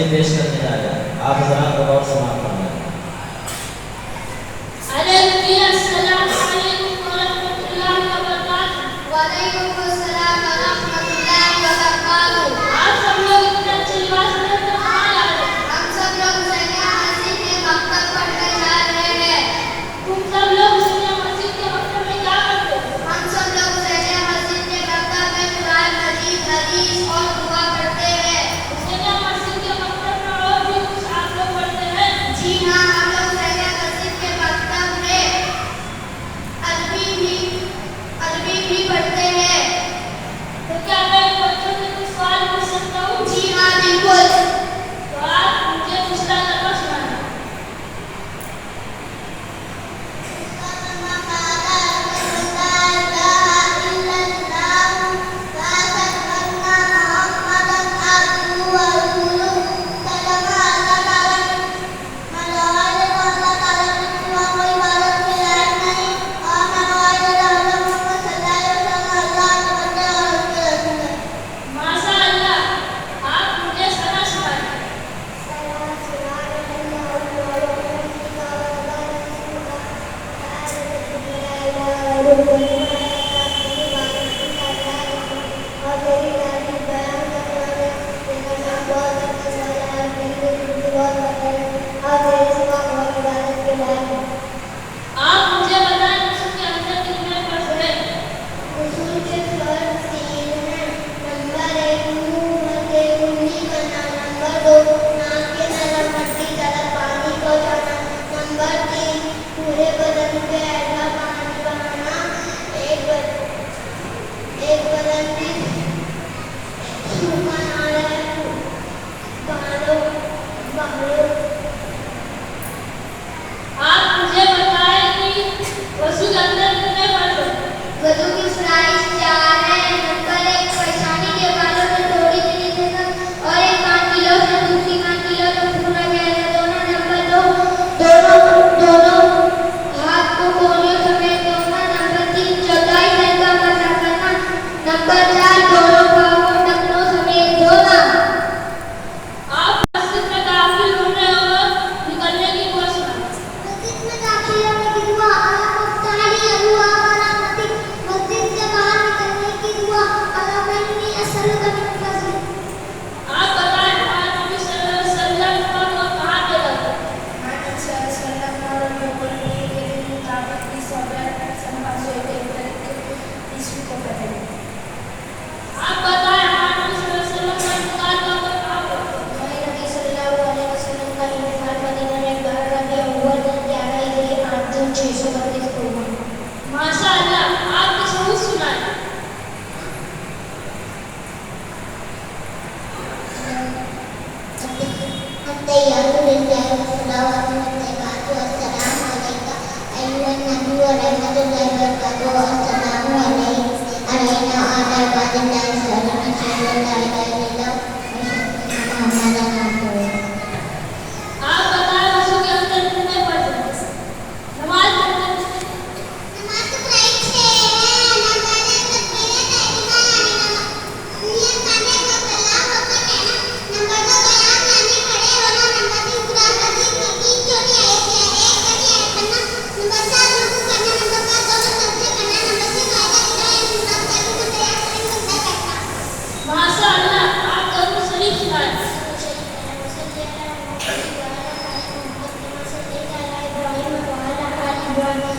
تصویر پیش کرنے جا رہے ہیں. آپ حضرات کو غور سے سماعت فرمائیں. السلام علیکم ورحمۃ اللہ وبرکاتہ. وعلیکم السلام ورحمۃ اللہ وبرکاتہ. آپ سب لوگ اتنے اچھے لباس میں کہاں جا رہے ہیں؟ ہم سب لوگ زینیہ مسجد کے مکتب پڑھنے جا رہے ہیں. تم سب لوگ زینیہ مسجد کے مکتب میں کیا کرتے ہو؟ ہم سب لوگ زینیہ مسجد کے مکتب میں قرآن مجید، حدیث اور دعا پڑھتے ہیں. زینیہ مسجد کے مکتب میں اور بھی کچھ آپ لوگ پڑھتے ہیں؟ جی ہاں، ہم لوگ زینیہ مسجد کے مکتب میں عربی بھی پڑھتے ہیں. تو کیا میں بچوں سے کچھ سوال پوچھ سکتا ہوں؟ جی ہاں بالکل. تو آپ مجھے پچھلا کلمہ سنانا. ماشاء اللہ، آپ مجھے سنا سنائیں. آپ مجھے بتائیں رسول کے اندر کتنے فرض ہیں؟ رسول کے فرض 3 ہیں. نمبر 1 منہ کے کنڈی کرنا. نمبر 2 ناک کے طرف مٹی طرف پانی پہنچانا. نمبر 3 پورے بدن پہ ایسا پانی بہانا. ایک بدن کی سوکھا نہ رہے. آپ مجھے بتائیں کہ وضو کے اندر کتنے فرض ہیں؟ وضو کی فرائض 4 ہیں. نمبر 1 پیشانی کے بالوں سے تھوڑی سی نیچے تک اور ایک کان کی لو سے دوسری کان کی لو تک پورا گہرا دھونا. نمبر 2 دونوں ہاتھ کو کونیوں سمیت دھونا. نمبر 3 چوتھائی سر کا مسح کرنا. نمبر 4 دونوں پاؤں کو ٹخنوں سمیت دھونا. آپ مسجد میں داخل ہونے اور نکلنے کی دعا سنائیں. مسجد میں داخل ہونے کی دعا مسجد سے باہر نکلنے کی دعا آپ بتائیں ہمارے نبی صلی اللہ علیہ وسلم کو کہاں پیدا ہوا؟ آپ بتائیں ہمارے نبی صلی اللہ علیہ وسلم کا انتقال کب ہوا؟ ہمارے نبی صلی اللہ علیہ وسلم کا انتقال مدینہ میں 12 ربیع الاول 11 ہجری 8/632 کو ہوا. ماشاء اللہ، آپ تشہد سنائیں. التحیات للہ والصلوات والطیبات والسلام علیک ایھا النبی ورحمۃ اللہ وبرکاتہ. السلام علینا وعلی عباد اللہ الصالحین. اشہد ان لا الہ الا اللہ واشہد ان محمدا رسول اللہ. آپ بتائیں وضو کے اندر کتنے فرض ہیں؟ نماز کے اندر نماز کے فرائض 6 ہیں. نمبر 1 تکبیر تحریمہ یعنی نیت کرنے کو اللہ اکبر کہنا. نمبر 2 قیام یعنی کھڑے ہونا. نمبر 3 قرآن مجید کی 3 چھوٹی آیتیں ہیں. 1 بڑی آیت پڑھنا. نمبر 4 رکوع کرنا. نمبر 5 دونوں سجدے کرنا. نمبر 6 قاعدہ کرنا یعنی نماز قائم کو تیار کرنے میں بندہ بیٹھنا. ماشاء اللہ، آپ درود شریف سنائیں. ابراہیم